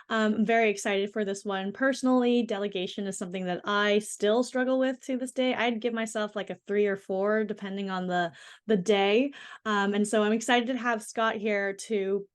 I'm very excited for this one. Personally, delegation is something that I still struggle with to this day. I'd give myself like a 3 or 4, depending on the day. And so I'm excited to have Scott here to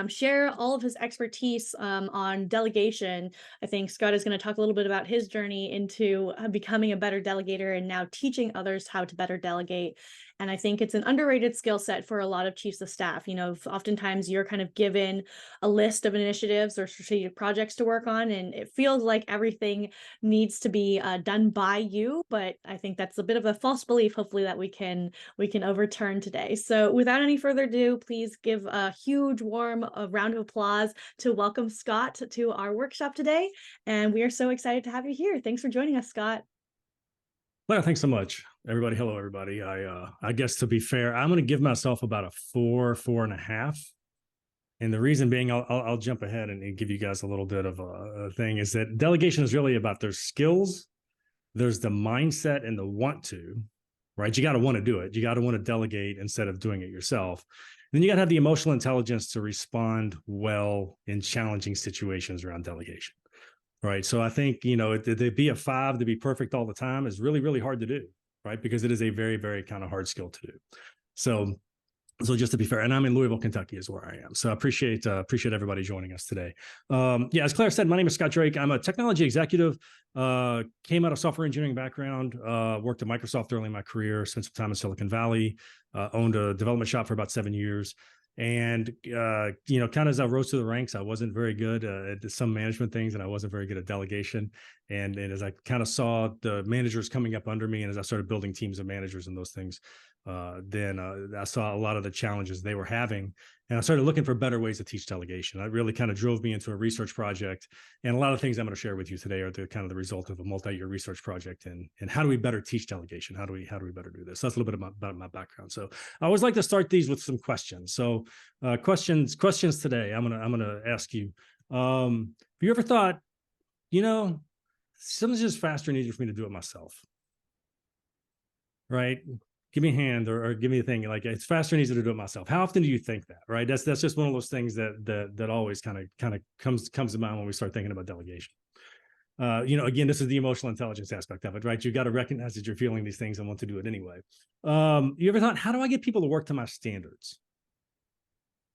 share all of his expertise on delegation. I think Scott is going to talk a little bit about his journey into becoming a better delegator and now teaching others how to better delegate. And I think it's an underrated skill set for a lot of chiefs of staff. Oftentimes you're kind of given a list of initiatives or strategic projects to work on, and it feels like everything needs to be done by you. But I think that's a bit of a false belief, hopefully, that we can overturn today. So without any further ado, please give a huge warm round of applause to welcome Scott to our workshop today. And we are so excited to have you here. Thanks for joining us, Scott. Well, thanks so much, everybody. Hello, everybody. I guess to be fair, I'm going to give myself about a 4.5. And the reason being, I'll jump ahead and give you guys a little bit of a thing, is that delegation is really about their skills. There's the mindset and the want to, right? You got to want to do it. You got to want to delegate instead of doing it yourself. Then you got to have the emotional intelligence to respond well in challenging situations around delegation. Right. So I think, to be a 5, to be perfect all the time is really, really hard to do. Right. Because it is a very, very kind of hard skill to do. So just to be fair, and I'm in Louisville, Kentucky is where I am. So I appreciate everybody joining us today. As Claire said, my name is Scott Drake. I'm a technology executive, came out of software engineering background, worked at Microsoft early in my career, spent some time in Silicon Valley, owned a development shop for about 7 years. And, kind of as I rose through the ranks, I wasn't very good at some management things, and I wasn't very good at delegation. And as I kind of saw the managers coming up under me, and as I started building teams of managers and those things, then I saw a lot of the challenges they were having. And I started looking for better ways to teach delegation. That really kind of drove me into a research project. And a lot of things I'm going to share with you today are the kind of the result of a multi-year research project. And how do we better teach delegation? How do we better do this? So that's a little bit about my background. So I always like to start these with some questions. So questions today. I'm gonna ask you. Have you ever thought, something's just faster and easier for me to do it myself? Right? Give me a hand or give me a thing. Like, it's faster and easier to do it myself. How often do you think that? Right? That's just one of those things that always kind of comes to mind when we start thinking about delegation. Again, this is the emotional intelligence aspect of it, right? You got to recognize that you're feeling these things and want to do it anyway. You ever thought, how do I get people to work to my standards?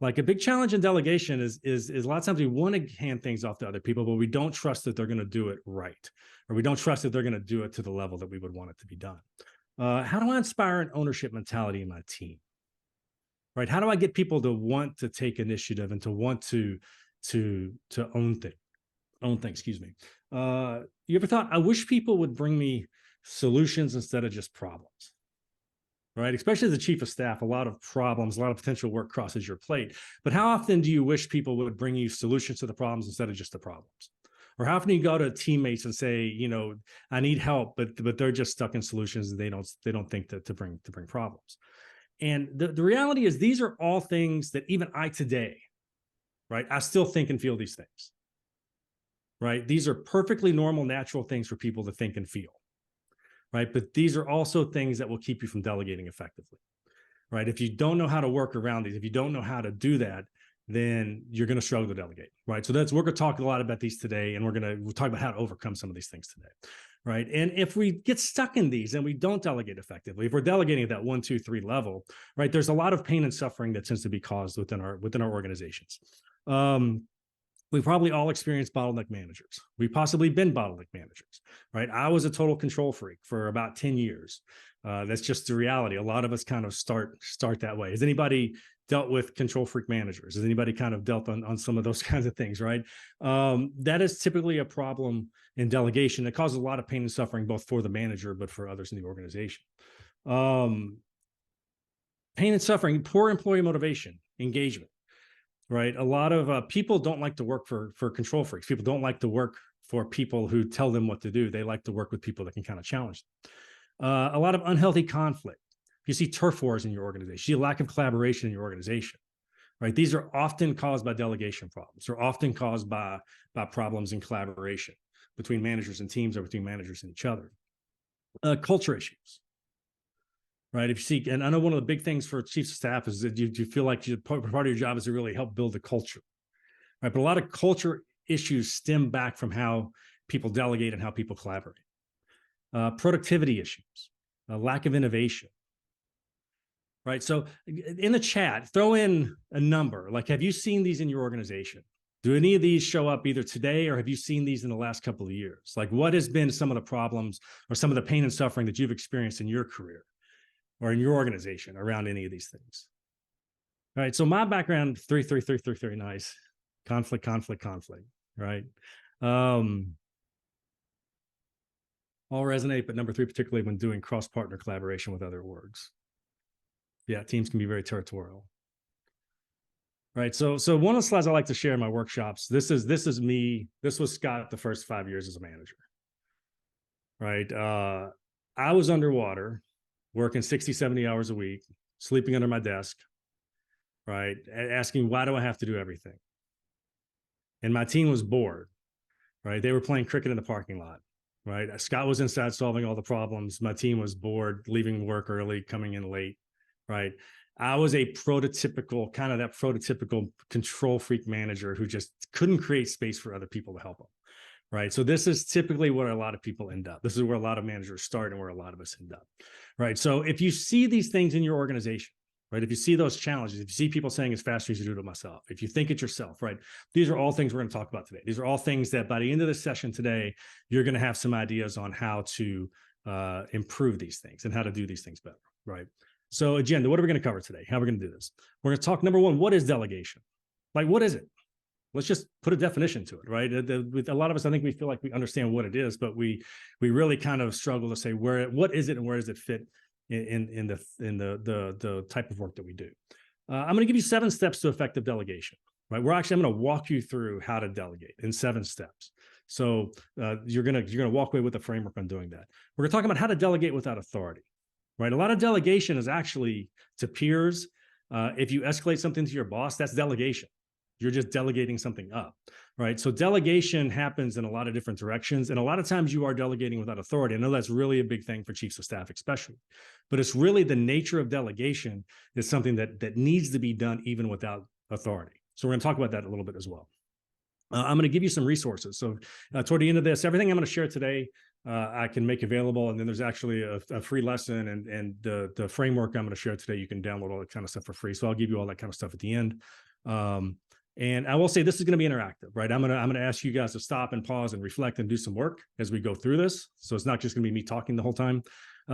Like, a big challenge in delegation is a lot of times we want to hand things off to other people, but we don't trust that they're going to do it right, or we don't trust that they're going to do it to the level that we would want it to be done. How do I inspire an ownership mentality in my team? Right? How do I get people to want to take initiative and to want to own things? Excuse me. You ever thought, I wish people would bring me solutions instead of just problems? Right? Especially as the chief of staff, a lot of problems, a lot of potential work crosses your plate. But how often do you wish people would bring you solutions to the problems instead of just the problems? Or how often do you go to teammates and say, I need help, but they're just stuck in solutions and they don't think to bring problems. And the reality is, these are all things that even I today, right, I still think and feel these things. Right? These are perfectly normal, natural things for people to think and feel. Right? But these are also things that will keep you from delegating effectively. Right? If you don't know how to work around these, if you don't know how to do that, then you're going to struggle to delegate, right? So we're going to talk a lot about these today, and we'll talk about how to overcome some of these things today, right? And if we get stuck in these and we don't delegate effectively, if we're delegating at that 1, 2, 3 level, right, there's a lot of pain and suffering that tends to be caused within our organizations. We've probably all experienced bottleneck managers. We've possibly been bottleneck managers, right? I was a total control freak for about 10 years. That's just the reality. A lot of us kind of start that way. Has anybody dealt with control freak managers? Has anybody kind of dealt on some of those kinds of things, right? That is typically a problem in delegation that causes a lot of pain and suffering, both for the manager, but for others in the organization. Pain and suffering, poor employee motivation, engagement. Right. A lot of people don't like to work for control freaks. People don't like to work for people who tell them what to do. They like to work with people that can kind of challenge them. A lot of unhealthy conflict. You see turf wars in your organization. You see a lack of collaboration in your organization. Right. These are often caused by delegation problems. They're often caused by problems in collaboration between managers and teams, or between managers and each other. Culture issues. Right. If you see, and I know one of the big things for chiefs of staff is that you feel like part of your job is to really help build a culture. right? But a lot of culture issues stem back from how people delegate and how people collaborate. Productivity issues, lack of innovation, right? So in the chat, throw in a number. Like, have you seen these in your organization? Do any of these show up either today or have you seen these in the last couple of years? Like, what has been some of the problems or some of the pain and suffering that you've experienced in your career or in your organization around any of these things? All right. So my background, 3, nice. Conflict, right? All resonate, but number 3, particularly when doing cross-partner collaboration with other orgs. Yeah, teams can be very territorial. Right. So one of the slides I like to share in my workshops, this is me. This was Scott the first 5 years as a manager. Right. I was underwater, working 60, 70 hours a week, sleeping under my desk, right? Asking, why do I have to do everything? And my team was bored, right? They were playing cricket in the parking lot, right? Scott was inside solving all the problems. My team was bored, leaving work early, coming in late, right? I was a prototypical, kind of that prototypical control freak manager who just couldn't create space for other people to help them, right? So this is typically where a lot of people end up. This is where a lot of managers start and where a lot of us end up, right? So if you see these things in your organization, right? If you see those challenges, if you see people saying it's faster to do it myself, if you think it yourself, right? These are all things we're going to talk about today. These are all things that by the end of this session today, you're going to have some ideas on how to improve these things and how to do these things better, right? So agenda, what are we going to cover today? How are we going to do this? We're going to talk, number 1, what is delegation? Like, what is it? Let's just put a definition to it, right? With a lot of us, I think we feel like we understand what it is, but we really kind of struggle to say what is it and where does it fit in the type of work that we do. I'm going to give you 7 steps to effective delegation, right? I'm going to walk you through how to delegate in 7 steps. So you're going to walk away with a framework on doing that. We're going to talk about how to delegate without authority, right? A lot of delegation is actually to peers. If you escalate something to your boss, that's delegation. You're just delegating something up, right? So delegation happens in a lot of different directions. And a lot of times you are delegating without authority. I know that's really a big thing for chiefs of staff, especially, but it's really the nature of delegation is something that needs to be done even without authority. So we're going to talk about that a little bit as well. I'm going to give you some resources. So toward the end of this, everything I'm going to share today, I can make available. And then there's actually a free lesson and the framework I'm going to share today. You can download all that kind of stuff for free. So I'll give you all that kind of stuff at the end. And I will say this is going to be interactive, right? I'm going to ask you guys to stop and pause and reflect and do some work as we go through this. So it's not just going to be me talking the whole time.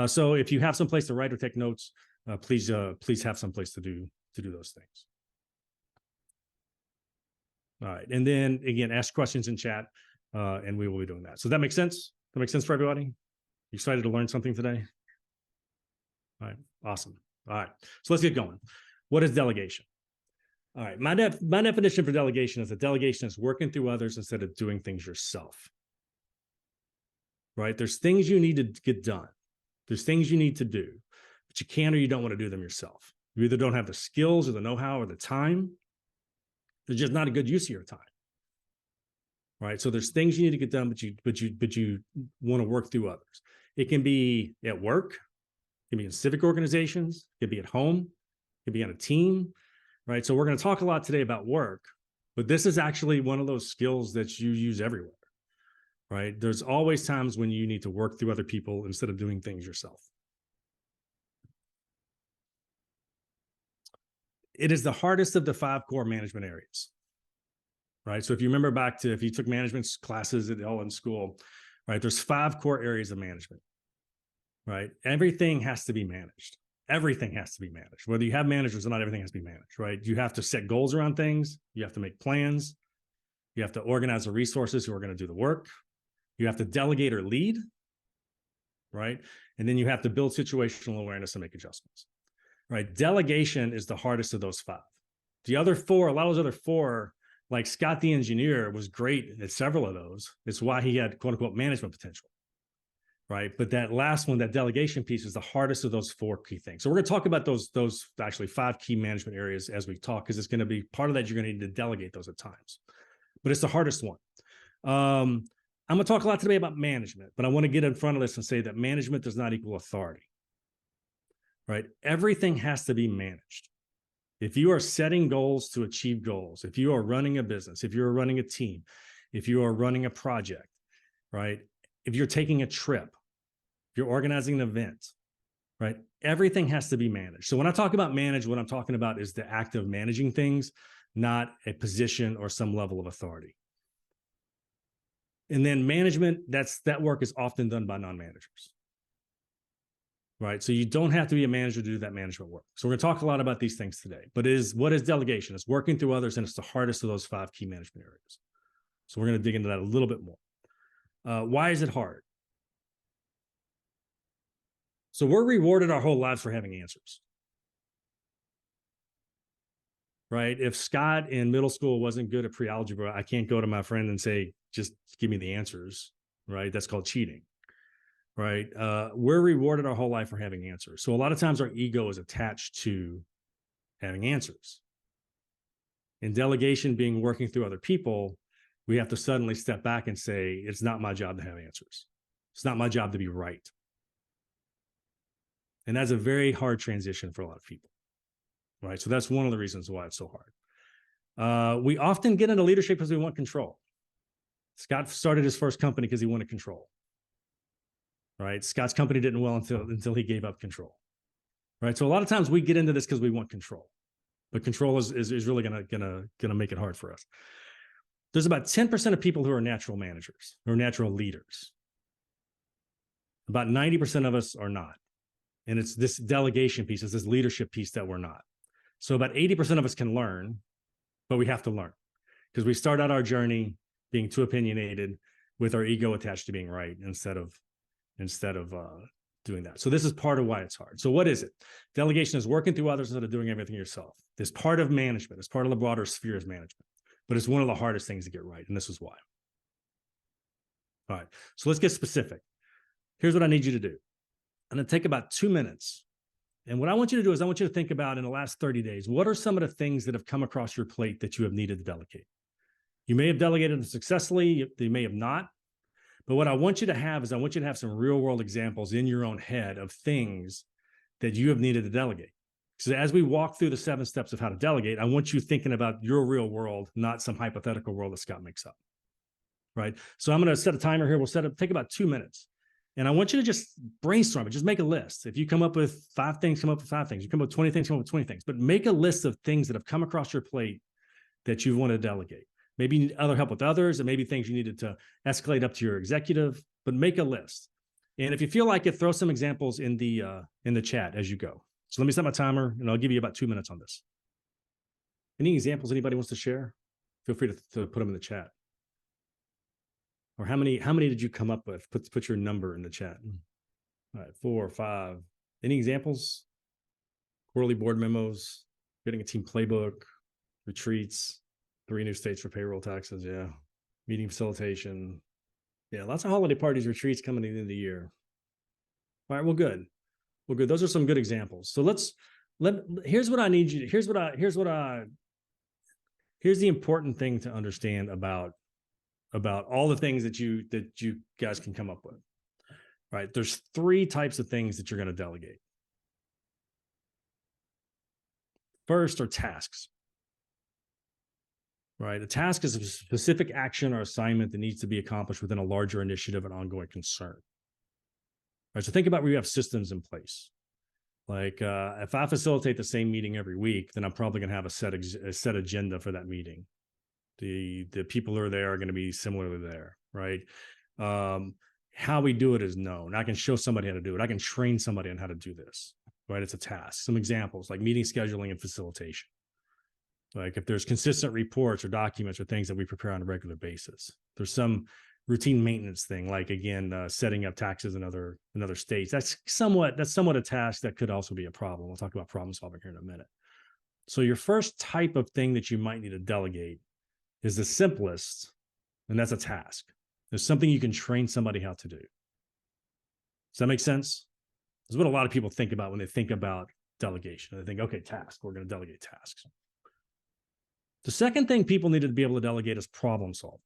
So if you have some place to write or take notes, please have some place to do those things. All right, and then again, ask questions in chat, and we will be doing that. So that makes sense. That makes sense for everybody. You excited to learn something today? All right, awesome. All right, so let's get going. What is delegation? All right, my definition for delegation is that delegation is working through others instead of doing things yourself. Right? There's things you need to get done. There's things you need to do, but you can or you don't want to do them yourself. You either don't have the skills or the know-how or the time. There's just not a good use of your time. Right? So there's things you need to get done, but you want to work through others. It can be at work, it can be in civic organizations, it can be at home, it can be on a team. Right. So we're going to talk a lot today about work, but this is actually one of those skills that you use everywhere. Right. There's always times when you need to work through other people instead of doing things yourself. It is the hardest of the 5 core management areas. Right. So if you remember back to if you took management classes all in school, right, there's 5 core areas of management. Right. Everything has to be managed. Everything has to be managed. Whether you have managers or not, everything has to be managed, right? You have to set goals around things. You have to make plans. You have to organize the resources who are going to do the work. You have to delegate or lead, right? And then you have to build situational awareness and make adjustments, right? Delegation is the hardest of those 5. The other 4, a lot of those other 4, like Scott the engineer was great at several of those. It's why he had quote unquote management potential. Right. But that last one, that delegation piece is the hardest of those 4 key things. So we're going to talk about those actually 5 key management areas as we talk, because it's going to be part of that. You're going to need to delegate those at times, but it's the hardest one. I'm going to talk a lot today about management, but I want to get in front of this and say that management does not equal authority. Right. Everything has to be managed. If you are setting goals to achieve goals, if you are running a business, if you're running a team, if you are running a project, right? If you're taking a trip, if you're organizing an event, right? Everything has to be managed. So when I talk about manage, what I'm talking about is the act of managing things, not a position or some level of authority. And then management, that work is often done by non-managers, right? So you don't have to be a manager to do that management work. So we're going to talk a lot about these things today, but what is delegation? It's working through others, and it's the hardest of those 5 key management areas. So we're going to dig into that a little bit more. Why is it hard? So we're rewarded our whole lives for having answers, right? If Scott in middle school wasn't good at pre-algebra, I can't go to my friend and say, just give me the answers, right? That's called cheating, right? We're rewarded our whole life for having answers. So a lot of times our ego is attached to having answers. In delegation being working through other people, we have to suddenly step back and say, it's not my job to have answers. It's not my job to be right. And that's a very hard transition for a lot of people, right? So that's one of the reasons why it's so hard. We often get into leadership because we want control. Scott started his first company because he wanted control, right? Scott's company didn't well until he gave up control, right? So a lot of times we get into this because we want control, but control is really gonna make it hard for us. There's about 10% of people who are natural managers or natural leaders. About 90% of us are not. And it's this delegation piece, it's this leadership piece that we're not. So about 80% of us can learn, but we have to learn because we start out our journey being too opinionated with our ego attached to being right instead of doing that. So this is part of why it's hard. So what is it? Delegation is working through others instead of doing everything yourself. It's part of management. It's part of the broader sphere of management, but it's one of the hardest things to get right. And this is why. All right. So let's get specific. Here's what I need you to do. I'm going to take about 2 minutes. And what I want you to do is I want you to think about in the last 30 days, what are some of the things that have come across your plate that you have needed to delegate? You may have delegated them successfully. You may have not. But what I want you to have is I want you to have some real world examples in your own head of things that you have needed to delegate. So as we walk through the 7 steps of how to delegate, I want you thinking about your real world, not some hypothetical world that Scott makes up. Right. So I'm going to set a timer here. We'll take about 2 minutes. And I want you to just brainstorm it. Just make a list. If you come up with 5 things, come up with 5 things. You come up with 20 things, come up with 20 things. But make a list of things that have come across your plate that you want to delegate. Maybe you need other help with others, and maybe things you needed to escalate up to your executive. But make a list. And if you feel like it, throw some examples in the chat as you go. So let me set my timer, and I'll give you about 2 minutes on this. Any examples anybody wants to share? Feel free to put them in the chat. Or how many did you come up with? Put your number in the chat. All right, 4 or 5. Any examples? Quarterly board memos, getting a team playbook, retreats, 3 new states for payroll taxes. Yeah. Meeting facilitation. Yeah. Lots of holiday parties, retreats coming at the end of the year. All right. Well, good. Well, good. Those are some good examples. So here's what I need you to, here's the important thing to understand about all the things that you guys can come up with, right? There's 3 types of things that you're going to delegate. First are tasks, right? A task is a specific action or assignment that needs to be accomplished within a larger initiative and ongoing concern. Right. So think about where you have systems in place. Like if I facilitate the same meeting every week, then I'm probably going to have a set agenda for that meeting. The people who are there are going to be similarly there, right? How we do it is known. I can show somebody how to do it. I can train somebody on how to do this, right? It's a task. Some examples like meeting scheduling and facilitation. Like if there's consistent reports or documents or things that we prepare on a regular basis. There's some routine maintenance thing, like again, setting up taxes in other states. That's somewhat a task that could also be a problem. We'll talk about problem solving here in a minute. So your first type of thing that you might need to delegate is the simplest, and that's a task. There's something you can train somebody how to do. Does that make sense? That's what a lot of people think about when they think about delegation. They think, okay, task, we're going to delegate tasks. The second thing people need to be able to delegate is problem solving.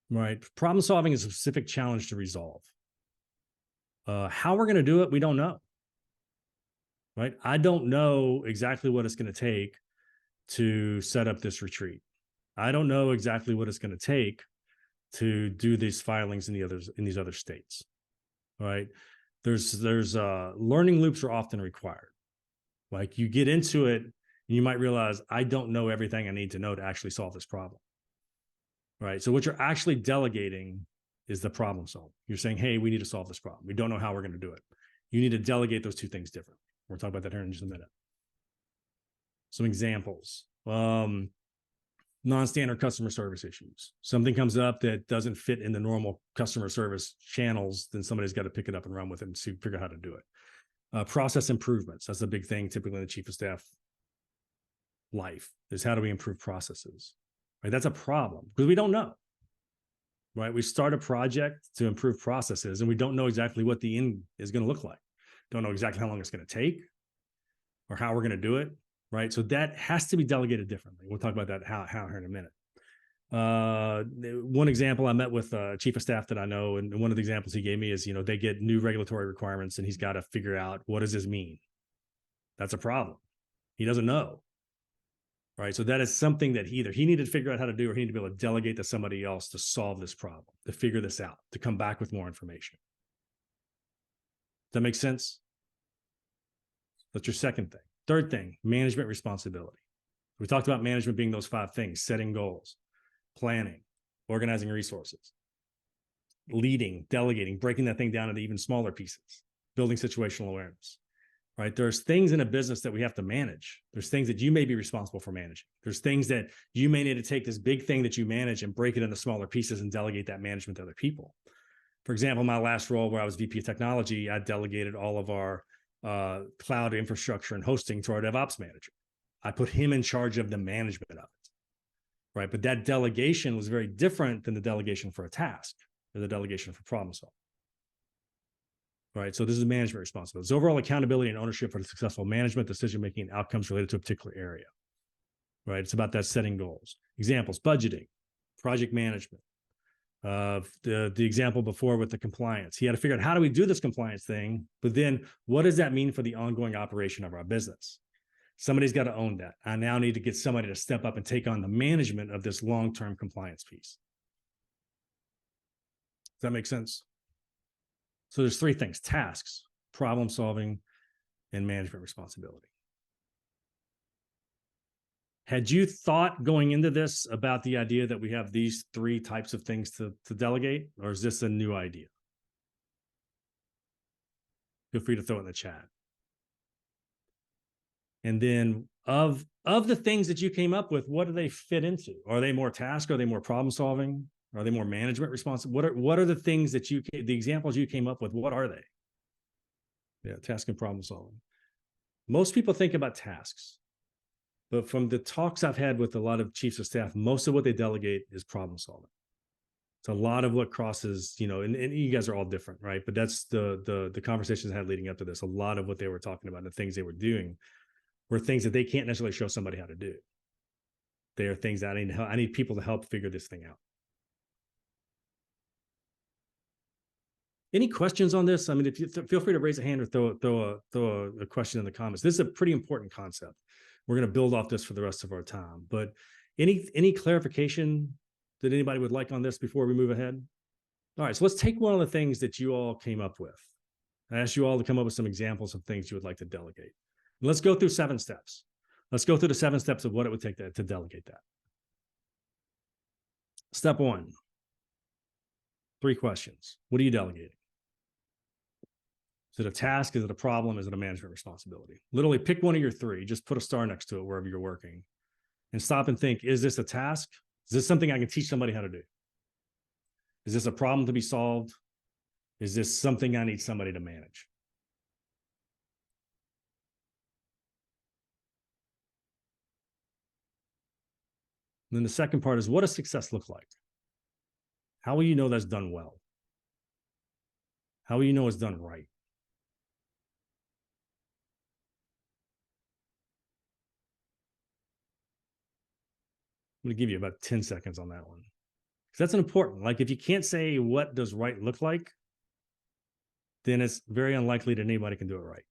Right? Problem solving is a specific challenge to resolve. How we're going to do it, we don't know. right? I don't know exactly what it's going to take to set up this retreat. I don't know exactly what it's going to take to do these filings in these other states, right? There's learning loops are often required. Like you get into it and you might realize I don't know everything I need to know to actually solve this problem, right? So what you're actually delegating is the problem solving. You're saying, hey, we need to solve this problem. We don't know how we're going to do it. You need to delegate those two things differently. We'll talk about that here in just a minute. Some examples. Non-standard customer service issues. Something comes up that doesn't fit in the normal customer service channels, then somebody's got to pick it up and run with it and figure out how to do it. Process improvements. That's a big thing typically in the chief of staff life is how do we improve processes, right? That's a problem because we don't know, right? We start a project to improve processes and we don't know exactly what the end is going to look like. Don't know exactly how long it's going to take or how we're going to do it, right? So that has to be delegated differently. We'll talk about that how here in a minute. One example, I met with a chief of staff that I know, and one of the examples he gave me is, they get new regulatory requirements and he's got to figure out what does this mean? That's a problem. He doesn't know, right? So that is something that either he needed to figure out how to do or he needed to be able to delegate to somebody else to solve this problem, to figure this out, to come back with more information. Does that make sense? That's your second thing. Third thing, management responsibility. We talked about management being those 5 things: setting goals, planning, organizing resources, leading, delegating, breaking that thing down into even smaller pieces, building situational awareness, right? There's things in a business that we have to manage. There's things that you may be responsible for managing. There's things that you may need to take this big thing that you manage and break it into smaller pieces and delegate that management to other people. For example, my last role where I was VP of technology, I delegated all of our cloud infrastructure and hosting to our DevOps manager. I put him in charge of the management of it, right? But that delegation was very different than the delegation for a task or the delegation for problem solving, right? So this is management responsibility. It's overall accountability and ownership for the successful management, decision-making, and outcomes related to a particular area, right? It's about that setting goals. Examples: budgeting, project management. The example before with the compliance, he had to figure out how do we do this compliance thing, but then what does that mean for the ongoing operation of our business? Somebody's got to own that. I now need to get somebody to step up and take on the management of this long-term compliance piece. Does that make sense? So there's 3 things: tasks, problem solving, and management responsibility. Had you thought going into this about the idea that we have these 3 types of things to delegate, or is this a new idea? Feel free to throw it in the chat. And then of the things that you came up with, what do they fit into? Are they more task? Are they more problem solving? Are they more management responsive? What are the things that the examples you came up with, what are they? Yeah, task and problem solving. Most people think about tasks. But from the talks I've had with a lot of chiefs of staff, most of what they delegate is problem solving. It's a lot of what crosses, and you guys are all different, right? But that's the conversations I had leading up to this. A lot of what they were talking about, the things they were doing, were things that they can't necessarily show somebody how to do. They are things that I need people to help figure this thing out. Any questions on this? I mean, if you feel free to raise a hand or throw a question in the comments. This is a pretty important concept. We're going to build off this for the rest of our time. But any clarification that anybody would like on this before we move ahead? All right, so let's take one of the things that you all came up with. I asked you all to come up with some examples of things you would like to delegate. And let's go through 7 steps. Let's go through the 7 steps of what it would take to delegate that. Step 1, 3 questions. What are you delegating? Is it a task? Is it a problem? Is it a management responsibility? Literally pick one of your 3. Just put a star next to it wherever you're working and stop and think, is this a task? Is this something I can teach somebody how to do? Is this a problem to be solved? Is this something I need somebody to manage? And then the second part is, what does success look like? How will you know that's done well? How will you know it's done right? I'm going to give you about 10 seconds on that one. Because that's an important, like if you can't say what does right look like, then it's very unlikely that anybody can do it right.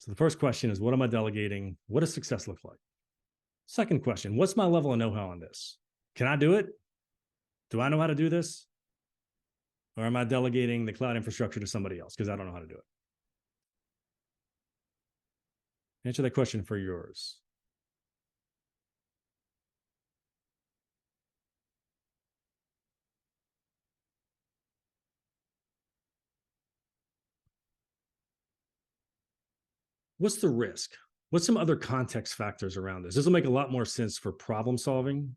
So the first question is, what am I delegating? What does success look like? Second question, what's my level of know-how on this? Can I do it? Do I know how to do this? Or am I delegating the cloud infrastructure to somebody else because I don't know how to do it? Answer that question for yours. What's the risk? What's some other context factors around this? This will make a lot more sense for problem solving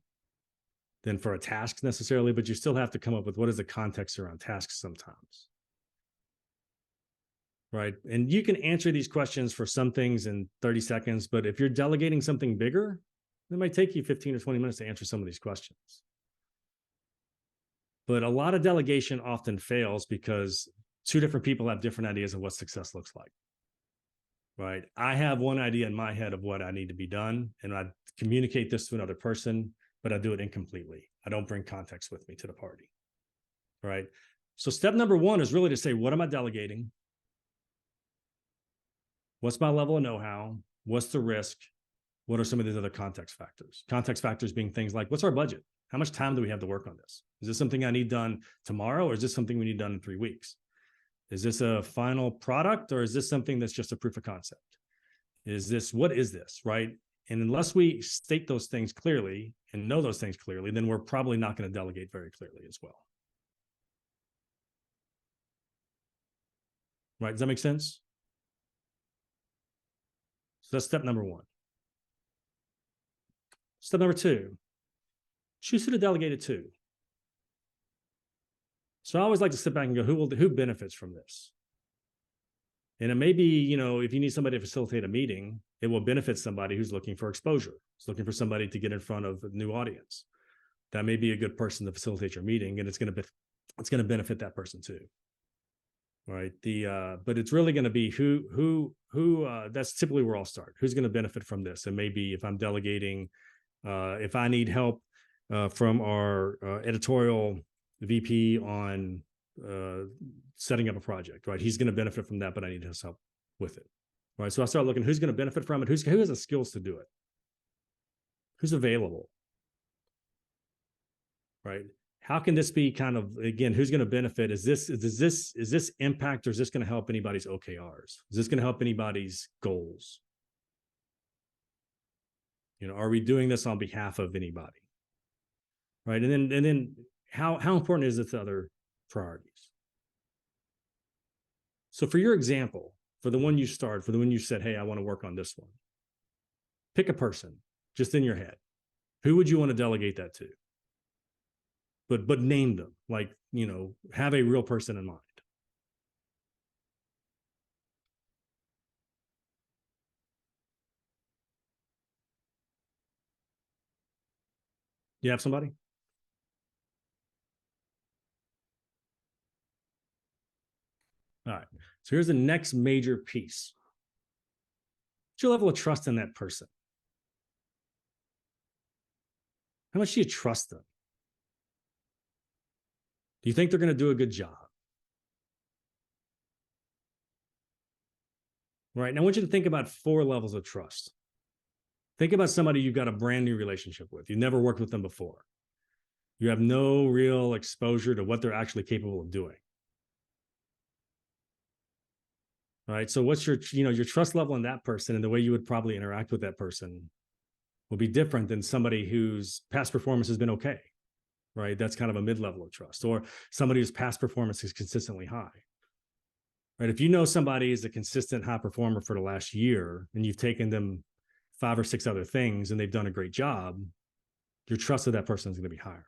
than for a task necessarily, but you still have to come up with what is the context around tasks sometimes. Right. And you can answer these questions for some things in 30 seconds, but if you're delegating something bigger, it might take you 15 or 20 minutes to answer some of these questions. But a lot of delegation often fails because two different people have different ideas of what success looks like. Right. I have one idea in my head of what I need to be done, and I communicate this to another person, but I do it incompletely. I don't bring context with me to the party. Right. So step number one is really to say, what am I delegating? What's my level of know-how? What's the risk? What are some of these other context factors? Context factors being things like, what's our budget? How much time do we have to work on this? Is this something I need done tomorrow, or is this something we need done in 3 weeks? Is this a final product, or is this something that's just a proof of concept? What is this, right? And unless we state those things clearly and know those things clearly, then we're probably not going to delegate very clearly as well. Right? Does that make sense? So that's step number one. Step number two, choose who to delegate it to. So I always like to sit back and go, who benefits from this? And it may be, if you need somebody to facilitate a meeting, it will benefit somebody who's looking for exposure. It's looking for somebody to get in front of a new audience. That may be a good person to facilitate your meeting, and it's going to benefit that person too. Right. But it's really going to be who that's typically where I'll start. Who's going to benefit from this? And maybe if I'm delegating, if I need help from our editorial VP on setting up a project, right? He's going to benefit from that, but I need his help with it. Right. So I start looking who's going to benefit from it, who has the skills to do it, who's available. Right. How can this be kind of, again, who's going to benefit? Is this impact, or is this going to help anybody's OKRs? Is this going to help anybody's goals? Are we doing this on behalf of anybody? Right. And then how important is it to other priorities? So for your example, for the one you said, hey, I want to work on this one, pick a person just in your head. Who would you want to delegate that to? But name them, like, have a real person in mind. You have somebody? All right. So here's the next major piece. What's your level of trust in that person? How much do you trust them? Do you think they're going to do a good job? Right. Now I want you to think about 4 levels of trust. Think about somebody you've got a brand new relationship with. You've never worked with them before. You have no real exposure to what they're actually capable of doing. Right. So what's your trust level in that person, and the way you would probably interact with that person will be different than somebody whose past performance has been okay. Right. That's kind of a mid-level of trust, or somebody whose past performance is consistently high. Right. If you know somebody is a consistent high performer for the last year, and you've taken them 5 or 6 other things and they've done a great job, your trust of that person is going to be higher.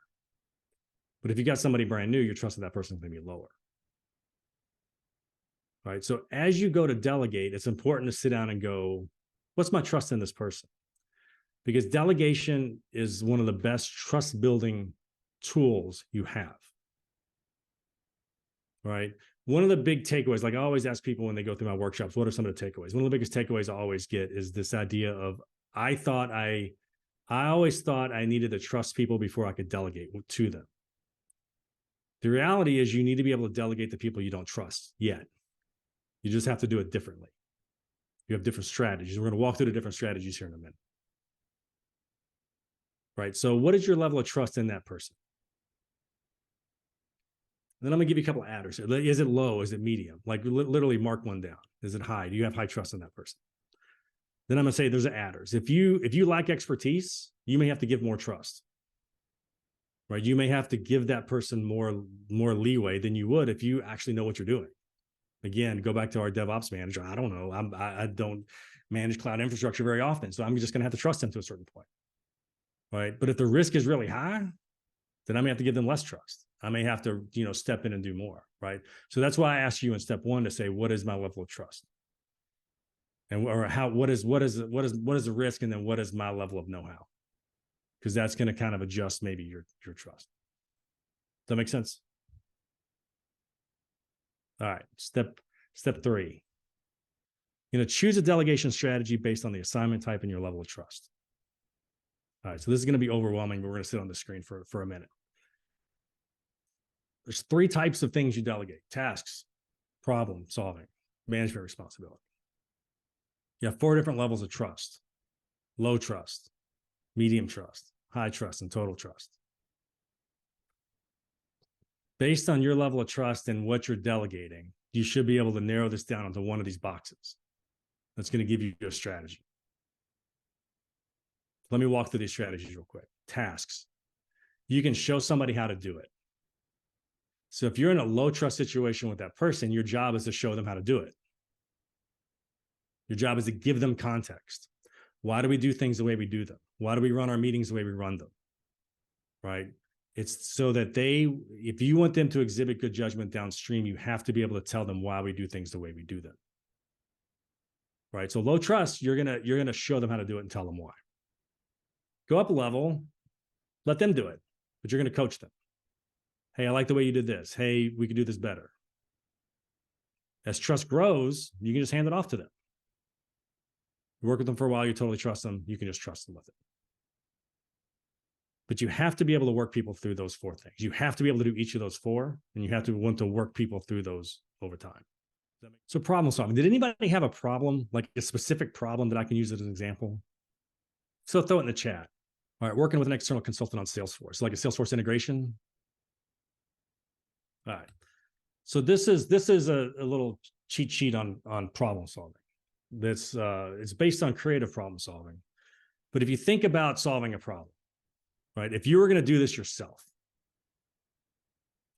But if you got somebody brand new, your trust of that person is going to be lower. Right. So as you go to delegate, it's important to sit down and go, what's my trust in this person? Because delegation is one of the best trust building tools you have. Right. One of the big takeaways, like I always ask people when they go through my workshops, what are some of the takeaways? One of the biggest takeaways I always get is this idea of, I always thought I needed to trust people before I could delegate to them. The reality is you need to be able to delegate to people you don't trust yet. You just have to do it differently. You have different strategies. We're going to walk through the different strategies here in a minute. Right? So what is your level of trust in that person? Then I'm going to give you a couple of adders. Is it low? Is it medium? Like literally mark one down. Is it high? Do you have high trust in that person? Then I'm going to say there's adders. If you lack expertise, you may have to give more trust. Right? You may have to give that person more leeway than you would if you actually know what you're doing. Again, go back to our DevOps manager. I don't know. I don't manage cloud infrastructure very often, so I'm just going to have to trust them to a certain point. Right? But if the risk is really high, then I may have to give them less trust. I may have to, step in and do more. Right? So that's why I asked you in step one to say, what is my level of trust? And what is the risk, and then what is my level of know-how? Because that's going to kind of adjust maybe your trust. Does that make sense? All right, step three. Choose a delegation strategy based on the assignment type and your level of trust. All right, so this is going to be overwhelming, but we're going to sit on the screen for a minute. There's 3 types of things you delegate: tasks, problem solving, management responsibility. You have 4 different levels of trust: low trust, medium trust, high trust, and total trust. Based on your level of trust and what you're delegating, you should be able to narrow this down into one of these boxes. That's going to give you a strategy. Let me walk through these strategies real quick. Tasks. You can show somebody how to do it. So if you're in a low trust situation with that person, your job is to show them how to do it. Your job is to give them context. Why do we do things the way we do them? Why do we run our meetings the way we run them? Right? It's so that if you want them to exhibit good judgment downstream, you have to be able to tell them why we do things the way we do them. Right? So low trust, you're gonna show them how to do it and tell them why. Go up a level, let them do it, but you're gonna coach them. Hey, I like the way you did this. Hey, we could do this better. As trust grows, you can just hand it off to them. You work with them for a while, you totally trust them, you can just trust them with it. But you have to be able to work people through those 4 things. You have to be able to do each of those 4, and you have to want to work people through those over time. So problem solving. Did anybody have a problem, like a specific problem that I can use as an example? So throw it in the chat. All right, working with an external consultant on Salesforce, like a Salesforce integration. All right. So this is a little cheat sheet on problem solving. It's based on creative problem solving. But if you think about solving a problem, right? If you were going to do this yourself,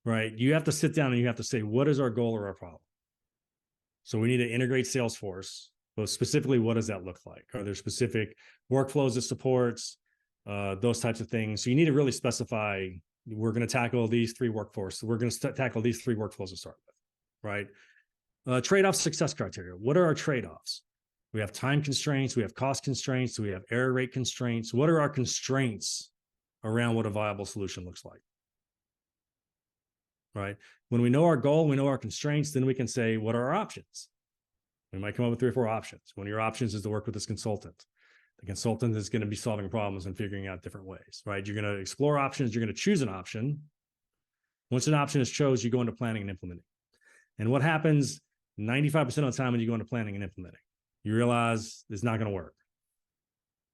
right, you have to sit down and you have to say, what is our goal or our problem? So we need to integrate Salesforce, but specifically, what does that look like? Are there specific workflows it supports, those types of things? So you need to really specify, we're going to tackle these 3 workforce. We're going to tackle these 3 workflows to start with, right? Trade-off success criteria. What are our trade-offs? We have time constraints, we have cost constraints, we have error rate constraints. What are our constraints around what a viable solution looks like? Right? When we know our goal, we know our constraints, then we can say, what are our options? We might come up with 3 or 4 options. One of your options is to work with this consultant. The consultant is going to be solving problems and figuring out different ways, right? You're going to explore options. You're going to choose an option. Once an option is chosen, you go into planning and implementing. And what happens 95% of the time when you go into planning and implementing? You realize it's not going to work,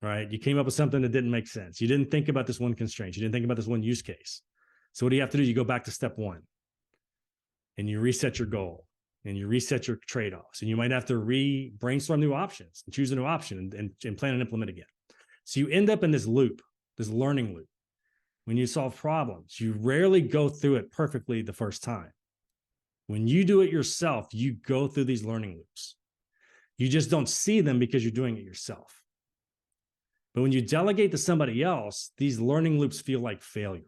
right? You came up with something that didn't make sense. You didn't think about this one constraint. You didn't think about this one use case. So what do you have to do? You go back to step 1 and you reset your goal and you reset your trade-offs, and you might have to brainstorm new options and choose a new option and plan and implement again. So you end up in this loop, this learning loop. When you solve problems, you rarely go through it perfectly the first time. When you do it yourself, you go through these learning loops. You just don't see them because you're doing it yourself. But when you delegate to somebody else, these learning loops feel like failure.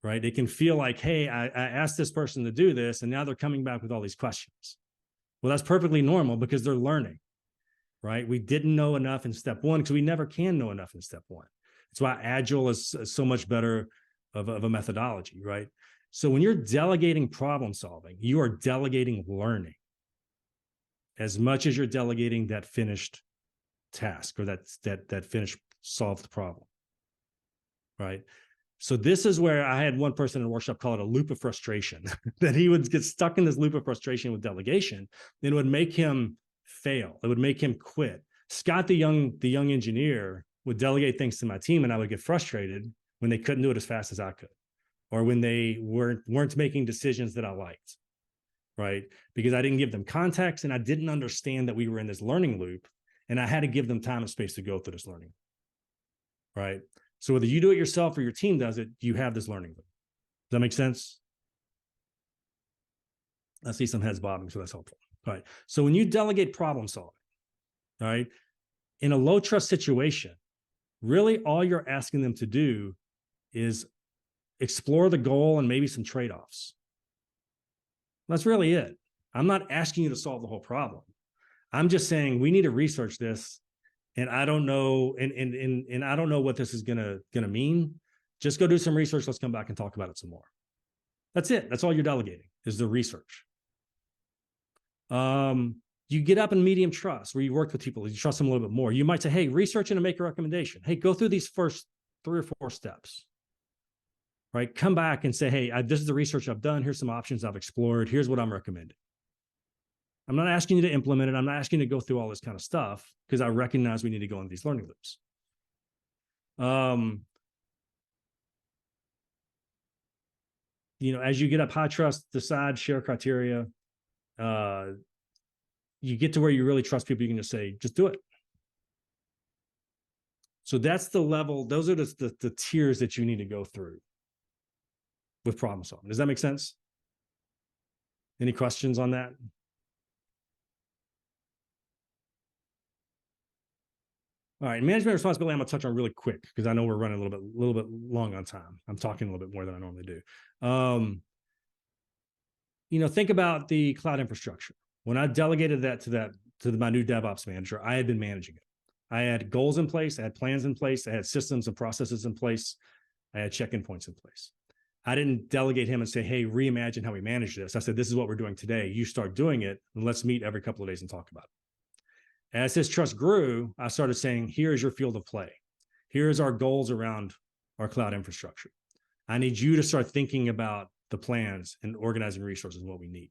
Right? It can feel like, hey, I asked this person to do this, and now they're coming back with all these questions. Well, that's perfectly normal because they're learning, right? We didn't know enough in step 1 because we never can know enough in step 1. That's why Agile is so much better of a methodology, right? So when you're delegating problem solving, you are delegating learning as much as you're delegating that finished task or that finished solved problem, right? So this is where I had one person in a workshop call it a loop of frustration, that he would get stuck in this loop of frustration with delegation. It would make him fail. It would make him quit. Scott, the young engineer, would delegate things to my team, and I would get frustrated when they couldn't do it as fast as I could, or when they weren't making decisions that I liked, right? Because I didn't give them context, and I didn't understand that we were in this learning loop, and I had to give them time and space to go through this learning, right? So whether you do it yourself or your team does it, you have this learning loop. Does that make sense? I see some heads bobbing, so that's helpful. All right. So when you delegate problem solving, all right, in a low trust situation, really all you're asking them to do is explore the goal and maybe some trade-offs. That's really it. I'm not asking you to solve the whole problem. I'm just saying we need to research this, and I don't know, and I don't know what this is gonna mean. Just go do some research. Let's come back and talk about it some more. That's it. That's all you're delegating, is the research. You get up in medium trust, where you worked with people, you trust them a little bit more. You might say, hey, research and make a recommendation. Hey, go through these first 3 or 4 steps, right? Come back and say, hey, this is the research I've done. Here's some options I've explored. Here's what I'm recommending. I'm not asking you to implement it. I'm not asking you to go through all this kind of stuff, because I recognize we need to go into these learning loops. As you get up high trust, decide, share criteria, you get to where you really trust people, you can just say, just do it. So that's the level. Those are the tiers that you need to go through with problem solving. Does that make sense? Any questions on that? All right, management responsibility, I'm gonna touch on really quick, because I know we're running a little bit long on time. I'm talking a little bit more than I normally do. Think about the cloud infrastructure. When I delegated that to my new DevOps manager, I had been managing it. I had goals in place, I had plans in place, I had systems and processes in place, I had check-in points in place. I didn't delegate him and say, hey, reimagine how we manage this. I said, this is what we're doing today. You start doing it, and let's meet every couple of days and talk about it. As his trust grew, I started saying, here's your field of play. Here's our goals around our cloud infrastructure. I need you to start thinking about the plans and organizing resources and what we need.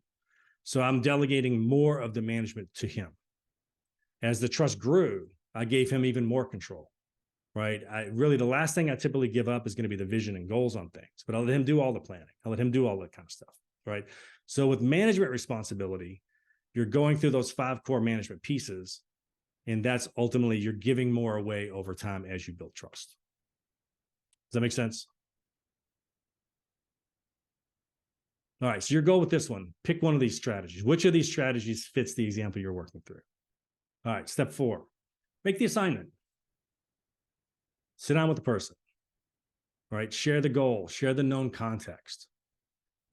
So I'm delegating more of the management to him. As the trust grew, I gave him even more control, right? The last thing I typically give up is going to be the vision and goals on things, but I'll let him do all the planning. I'll let him do all that kind of stuff, right? So with management responsibility, you're going through those 5 core management pieces, and that's ultimately, you're giving more away over time as you build trust. Does that make sense? All right, so your goal with this one, pick one of these strategies. Which of these strategies fits the example you're working through? All right, step 4, make the assignment. Sit down with the person, right? Share the goal, share the known context,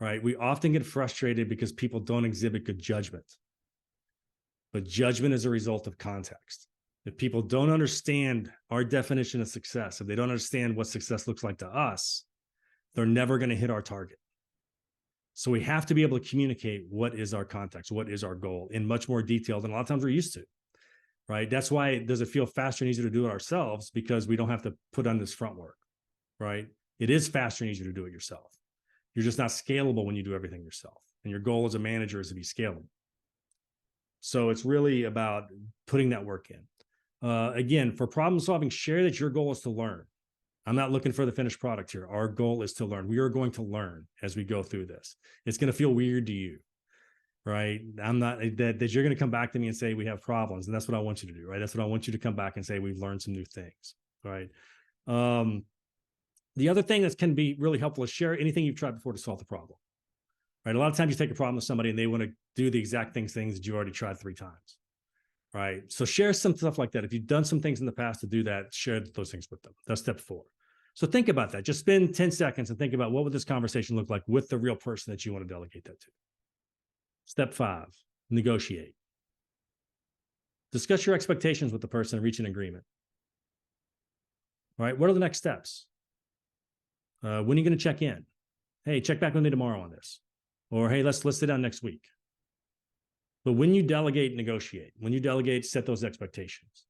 right? We often get frustrated because people don't exhibit good judgment. But judgment is a result of context. If people don't understand our definition of success, if they don't understand what success looks like to us, they're never going to hit our target. So we have to be able to communicate what is our context, what is our goal, in much more detail than a lot of times we're used to, right? That's why does it feel faster and easier to do it ourselves, because we don't have to put on this front work, right? It is faster and easier to do it yourself. You're just not scalable when you do everything yourself. And your goal as a manager is to be scalable. So it's really about putting that work in. Again, for problem solving, share that your goal is to learn. I'm not looking for the finished product here. Our goal is to learn. We are going to learn as we go through this. It's going to feel weird to you, right? I'm not that you're going to come back to me and say we have problems, and that's what I want you to do, right? That's what I want you to come back and say we've learned some new things, right? The other thing that can be really helpful is share anything you've tried before to solve the problem, right? A lot of times you take a problem to somebody and they want to do the exact things that you already tried 3 times, right? So share some stuff like that. If you've done some things in the past to do that, share those things with them. That's step 4. So think about that. Just spend 10 seconds and think about what would this conversation look like with the real person that you want to delegate that to. Step 5, negotiate. Discuss your expectations with the person and reach an agreement. All right, what are the next steps? When are you going to check in? Hey, check back with me tomorrow on this. Or hey, let's sit down next week. But when you delegate, negotiate. When you delegate, set those expectations.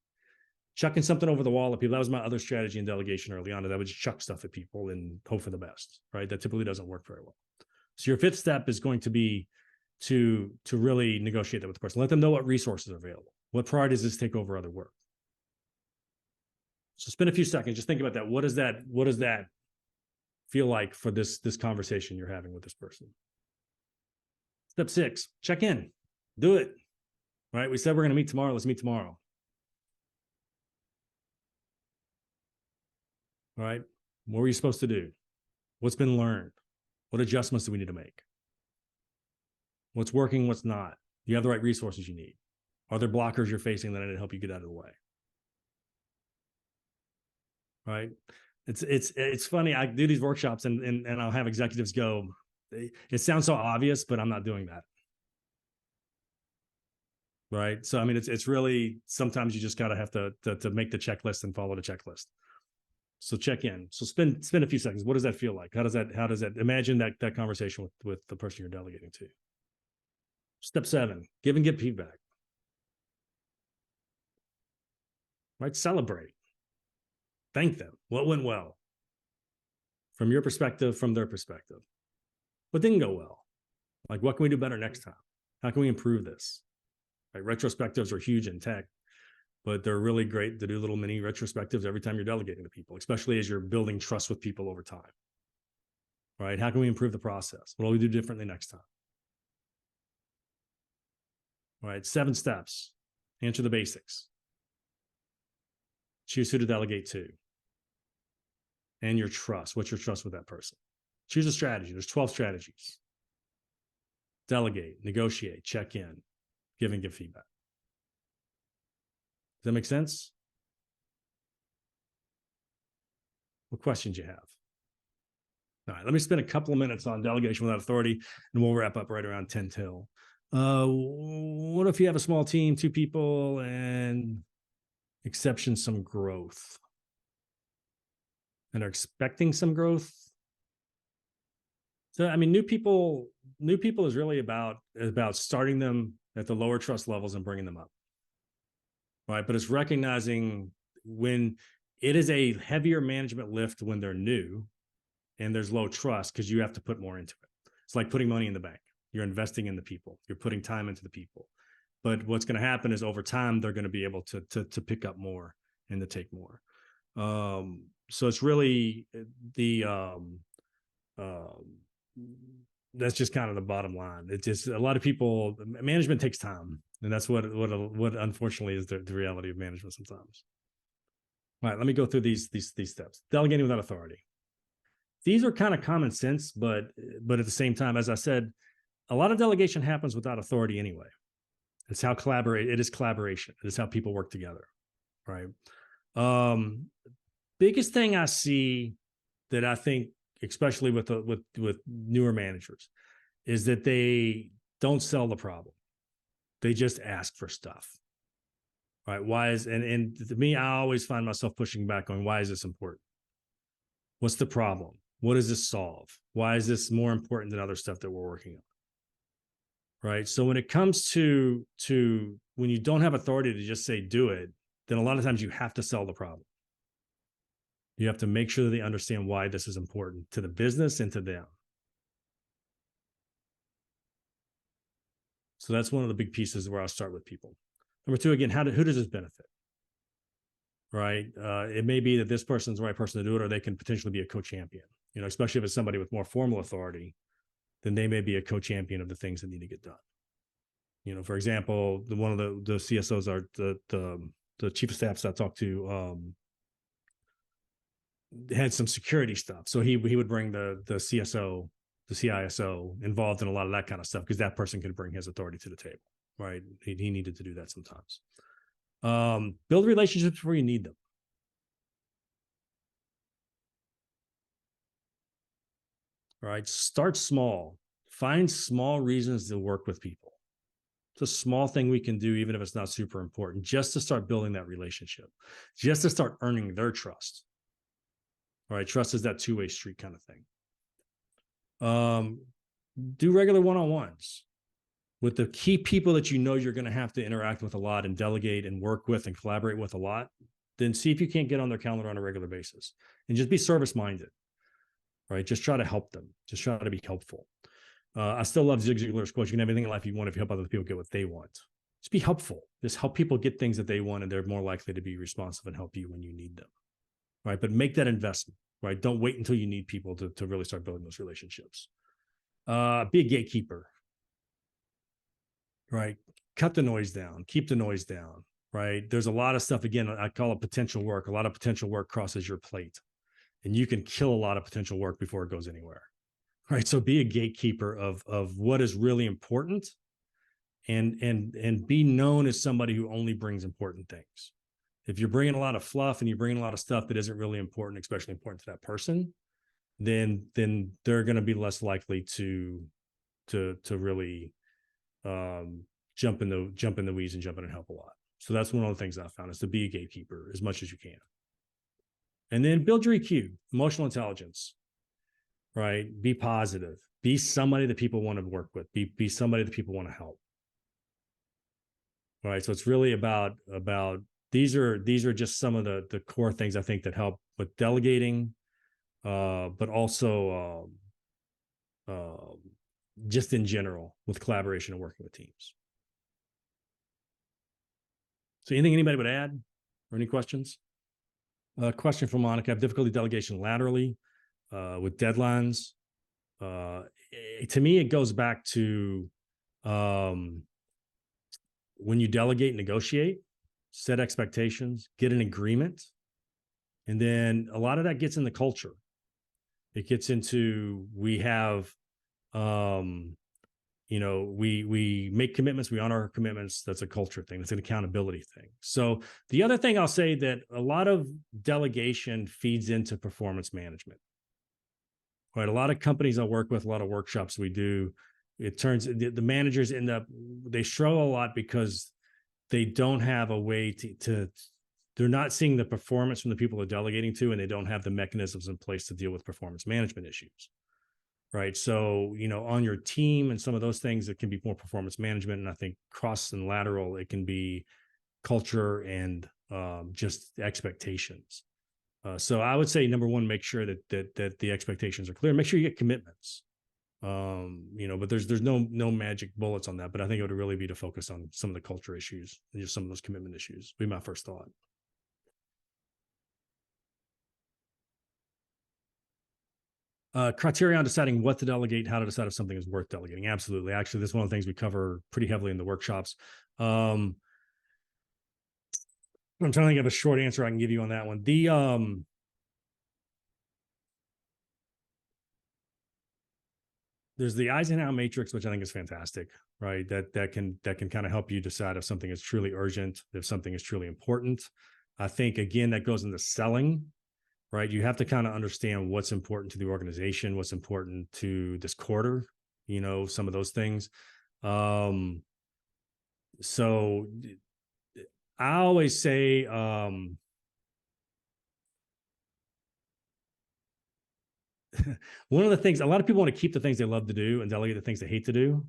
Chucking something over the wall at people, that was my other strategy in delegation early on, that I would just chuck stuff at people and hope for the best, right? That typically doesn't work very well. So your 5th step is going to be to really negotiate that with the person. Let them know what resources are available. What priorities does this take over other work? So spend a few seconds, just think about that. What does that feel like for this conversation you're having with this person? Step 6, check in. Do it. Right? We said we're going to meet tomorrow. Let's meet tomorrow. All right. What were you supposed to do? What's been learned? What adjustments do we need to make? What's working? What's not? Do you have the right resources you need? Are there blockers you're facing that I didn't help you get out of the way? Right. It's funny. I do these workshops and I'll have executives go, it sounds so obvious, but I'm not doing that. Right. So, I mean, it's really, sometimes you just got to have to make the checklist and follow the checklist. So check in. So spend a few seconds. What does that feel like? How does that imagine that conversation with the person you're delegating to? Step 7, give and get feedback. Right. Celebrate. Thank them. What went well? From your perspective, from their perspective. What didn't go well? Like, what can we do better next time? How can we improve this? Right? Retrospectives are huge in tech, but they're really great to do little mini retrospectives every time you're delegating to people, especially as you're building trust with people over time. Right? How can we improve the process? What will we do differently next time? All right, 7 steps. Answer the basics. Choose who to delegate to. And your trust. What's your trust with that person? Choose a strategy. There's 12 strategies. Delegate, negotiate, check in, give and give feedback. Does that make sense? What questions you have? All right, let me spend a couple of minutes on delegation without authority, and we'll wrap up right around 10 till. What if you have a small team, 2 people, and exception some growth? And are expecting some growth? So, I mean, new people is really about starting them at the lower trust levels and bringing them up. Right. But it's recognizing when it is a heavier management lift when they're new and there's low trust, because you have to put more into it. It's like putting money in the bank. You're investing in the people. You're putting time into the people. But what's going to happen is over time, they're going to be able to pick up more and to take more. So it's really that's just kind of the bottom line. It's just a lot of people, management takes time, and that's what unfortunately is the reality of management sometimes. All right, let me go through these steps. Delegating without authority. These are kind of common sense, but at the same time, as I said, a lot of delegation happens without authority anyway. It's how it is collaboration. It is how people work together, right? Biggest thing I see that I think, especially with newer managers, is that they don't sell the problem. They just ask for stuff, right? And to me, I always find myself pushing back on, why is this important? What's the problem? What does this solve? Why is this more important than other stuff that we're working on? Right. So when it comes to when you don't have authority to just say do it, then a lot of times you have to sell the problem. You have to make sure that they understand why this is important to the business and to them. So that's one of the big pieces where I'll start with people. Number 2, again, who does this benefit? Right. It may be that this person's the right person to do it, or they can potentially be a co-champion, especially if it's somebody with more formal authority, then they may be a co-champion of the things that need to get done. For example, one of the CSOs are the chief of staffs I talked to, had some security stuff. So he would bring the CSO, the CISO involved in a lot of that kind of stuff, because that person could bring his authority to the table, right? He needed to do that sometimes. Build relationships where you need them. All right. Start small. Find small reasons to work with people. It's a small thing we can do, even if it's not super important, just to start building that relationship, just to start earning their trust. All right. Trust is that 2-way street kind of thing. Do regular one-on-ones with the key people that you're going to have to interact with a lot and delegate and work with and collaborate with a lot. Then see if you can't get on their calendar on a regular basis, and just be service-minded, right? Just try to help them. Just try to be helpful. I still love Zig Ziglar's quote: "You can have anything in life you want if you help other people get what they want." Just be helpful. Just help people get things that they want, and they're more likely to be responsive and help you when you need them. Right. But make that investment. Right. Don't wait until you need people to really start building those relationships. Be a gatekeeper. Right. Cut the noise down. Keep the noise down. Right. There's a lot of stuff, again, I call it potential work. A lot of potential work crosses your plate, and you can kill a lot of potential work before it goes anywhere. Right. So be a gatekeeper of what is really important, and be known as somebody who only brings important things. If you're bringing a lot of fluff and you're bringing a lot of stuff that isn't really important, especially important to that person, then they're going to be less likely to really jump in the weeds and jump in and help a lot. So that's one of the things I found, is to be a gatekeeper as much as you can. And then build your EQ, emotional intelligence. Right? Be positive. Be somebody that people want to work with. Be somebody that people want to help. Right. So it's really about these are just some of the core things I think that help with delegating, but also just in general with collaboration and working with teams. So anything anybody would add, or any questions? Question from Monica: I have difficulty delegation laterally with deadlines. To me, it goes back to when you delegate, negotiate, set expectations, get an agreement. And then a lot of that gets in the culture. It gets into, we have, we make commitments, we honor our commitments. That's a culture thing. That's an accountability thing. So the other thing I'll say, that a lot of delegation feeds into performance management. Right. A lot of companies I work with, a lot of workshops we do, it turns, the managers end up, they struggle a lot because they don't have a way to they're not seeing the performance from the people they're delegating to, and they don't have the mechanisms in place to deal with performance management issues. Right. So, on your team and some of those things, it can be more performance management. And I think cross and lateral, it can be culture and just expectations. So I would say, number one, make sure that the expectations are clear. Make sure you get commitments. But there's no magic bullets on that. But I think it would really be to focus on some of the culture issues and just some of those commitment issues. Would be my first thought. Criteria on deciding what to delegate, how to decide if something is worth delegating. Absolutely. Actually, this is one of the things we cover pretty heavily in the workshops. I'm trying to think of a short answer I can give you on that one. There's the Eisenhower matrix, which I think is fantastic, right? That can kind of help you decide if something is truly urgent, if something is truly important. I think, again, that goes into selling, right? You have to kind of understand what's important to the organization, what's important to this quarter, some of those things. So I always say, one of the things, a lot of people want to keep the things they love to do and delegate the things they hate to do.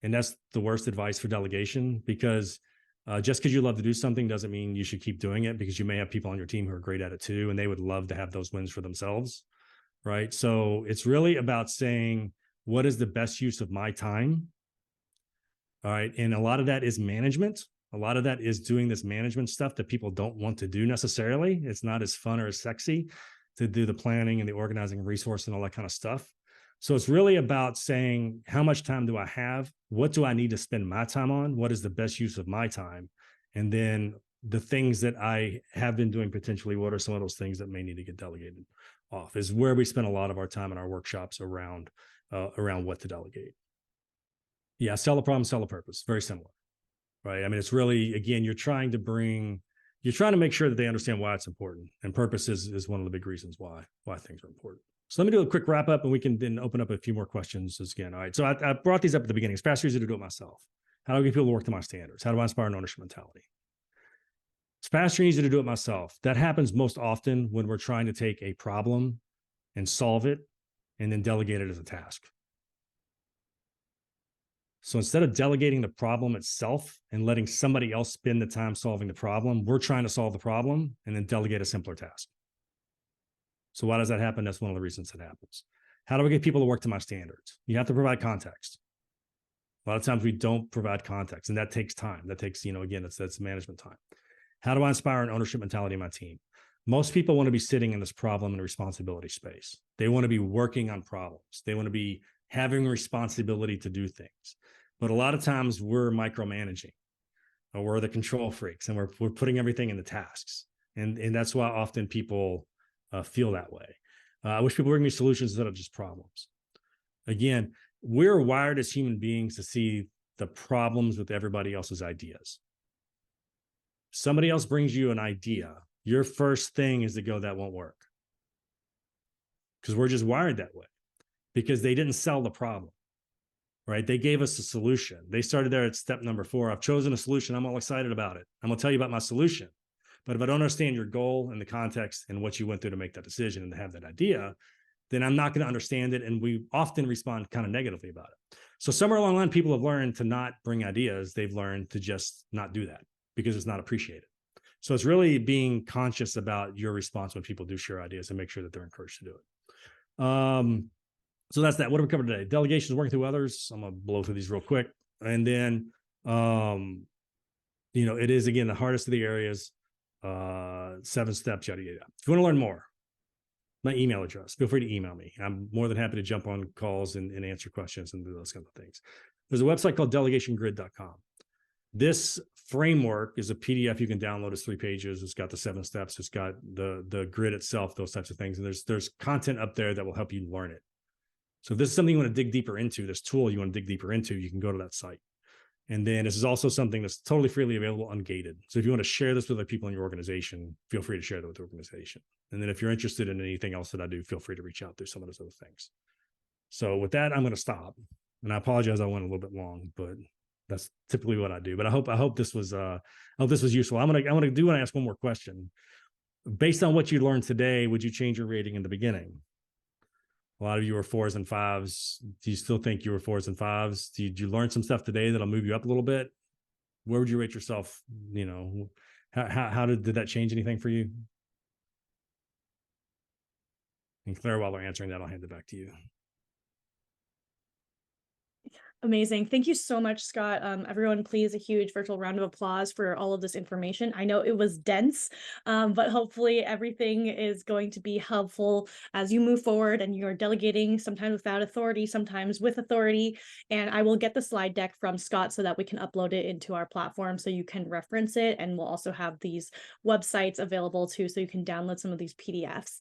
And that's the worst advice for delegation, because just because you love to do something doesn't mean you should keep doing it, because you may have people on your team who are great at it too, and they would love to have those wins for themselves. Right. So it's really about saying, what is the best use of my time? All right. And a lot of that is management. A lot of that is doing this management stuff that people don't want to do necessarily. It's not as fun or as sexy to do the planning and the organizing and resource and all that kind of stuff. So it's really about saying, how much time do I have? What do I need to spend my time on? What is the best use of my time? And then the things that I have been doing potentially, what are some of those things that may need to get delegated off, is where we spend a lot of our time in our workshops around what to delegate. Yeah, sell a problem, sell a purpose. Very similar, right? I mean, it's really, again, you're trying to make sure that they understand why it's important. And purpose is one of the big reasons why things are important. So let me do a quick wrap up, and we can then open up a few more questions again. All right. So I brought these up at the beginning. It's fast, easy to do it myself. How do I get people to work to my standards? How do I inspire an ownership mentality? It's faster and easier to do it myself. That happens most often when we're trying to take a problem and solve it and then delegate it as a task. So instead of delegating the problem itself and letting somebody else spend the time solving the problem, we're trying to solve the problem and then delegate a simpler task. So why does that happen? That's one of the reasons it happens. How do I get people to work to my standards? You have to provide context. A lot of times we don't provide context, and that takes time. That takes, again, that's management time. How do I inspire an ownership mentality in my team? Most people want to be sitting in this problem and responsibility space. They want to be working on problems. They want to be having responsibility to do things. But a lot of times we're micromanaging, or we're the control freaks, and we're putting everything in the tasks. And that's why often people feel that way. I wish people bring me solutions instead of just problems. Again, we're wired as human beings to see the problems with everybody else's ideas. Somebody else brings you an idea, your first thing is to go, that won't work. Because we're just wired that way. Because they didn't sell the problem, right? They gave us a solution. They started there at step number 4. I've chosen a solution. I'm all excited about it. I'm going to tell you about my solution. But if I don't understand your goal and the context and what you went through to make that decision and to have that idea, then I'm not going to understand it. And we often respond kind of negatively about it. So somewhere along the line, people have learned to not bring ideas. They've learned to just not do that because it's not appreciated. So it's really being conscious about your response when people do share ideas and make sure that they're encouraged to do it. So that's that. What have we covered today? Delegation is working through others. I'm going to blow through these real quick. And then, it is, again, the hardest of the areas, 7 steps, yada, yada. If you want to learn more, my email address, feel free to email me. I'm more than happy to jump on calls and answer questions and do those kinds of things. There's a website called delegationgrid.com. This framework is a PDF you can download. It's 3 pages. It's got the 7 steps. It's got the grid itself, those types of things. And there's content up there that will help you learn it. So if this is something you want to dig deeper into, this tool you want to dig deeper into, you can go to that site. And then this is also something that's totally freely available, ungated. So if you want to share this with other people in your organization, feel free to share that with the organization. And then if you're interested in anything else that I do, feel free to reach out through some of those other things. So with that, I'm going to stop. And I apologize, I went a little bit long, but that's typically what I do. But I hope this was useful. I'm gonna ask one more question. Based on what you learned today, would you change your rating in the beginning? A lot of you are 4s and 5s. Do you still think you were 4s and 5s? Did you learn some stuff today that'll move you up a little bit? Where would you rate yourself? How did that change anything for you? And Claire, while they're answering that, I'll hand it back to you. Amazing. Thank you so much, Scott. Everyone, please, a huge virtual round of applause for all of this information. I know it was dense, but hopefully everything is going to be helpful as you move forward and you're delegating, sometimes without authority, sometimes with authority. And I will get the slide deck from Scott so that we can upload it into our platform so you can reference it. And we'll also have these websites available too, so you can download some of these PDFs.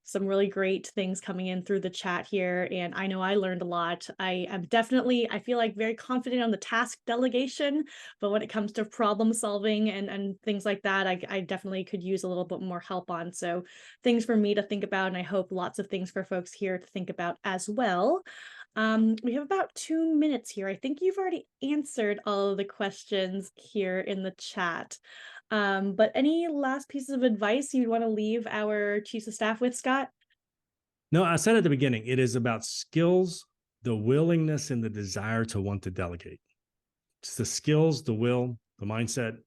Some really great things coming in through the chat here. And I know I learned a lot. I am definitely, I feel like, very confident on the task delegation, but when it comes to problem solving and things like that, I definitely could use a little bit more help on. So things for me to think about, and I hope lots of things for folks here to think about as well. We have about 2 minutes here. I think you've already answered all of the questions here in the chat. But any last pieces of advice you'd want to leave our chiefs of staff with, Scott? No, I said at the beginning, it is about skills, the willingness, and the desire to want to delegate. It's the skills, the will, the mindset, and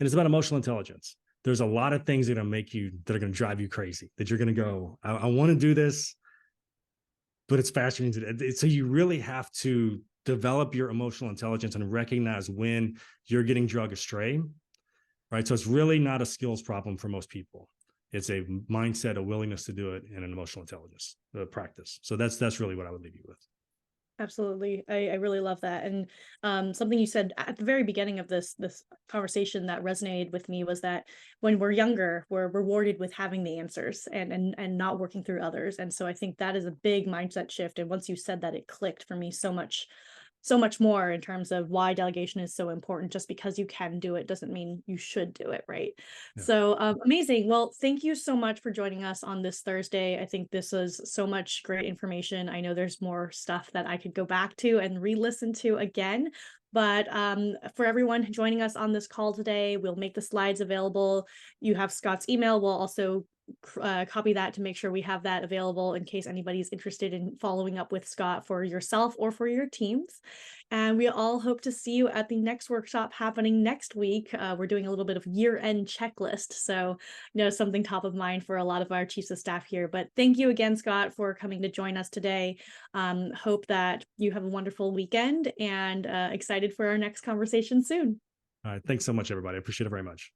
it's about emotional intelligence. There's a lot of things that are going to drive you crazy, that you're going to go, I want to do this, but it's faster. So you really have to develop your emotional intelligence and recognize when you're getting dragged astray, right? So it's really not a skills problem for most people. It's a mindset, a willingness to do it, and an emotional intelligence practice. So that's really what I would leave you with. Absolutely. I really love that. And something you said at the very beginning of this conversation that resonated with me was that when we're younger, we're rewarded with having the answers and not working through others. And so I think that is a big mindset shift. And once you said that, it clicked for me so much more in terms of why delegation is so important. Just because you can do it doesn't mean you should do it, right? Yeah. So amazing. Well, thank you so much for joining us on this Thursday. I think this was so much great information. I know there's more stuff that I could go back to and re-listen to again. But for everyone joining us on this call today, we'll make the slides available. You have Scott's email. We'll also copy that to make sure we have that available in case anybody's interested in following up with Scott for yourself or for your teams. And we all hope to see you at the next workshop happening next week. We're doing a little bit of year-end checklist, so something top of mind for a lot of our chiefs of staff here. But thank you again, Scott, for coming to join us today. Hope that you have a wonderful weekend, and excited for our next conversation soon. All right. Thanks so much, everybody. I appreciate it very much.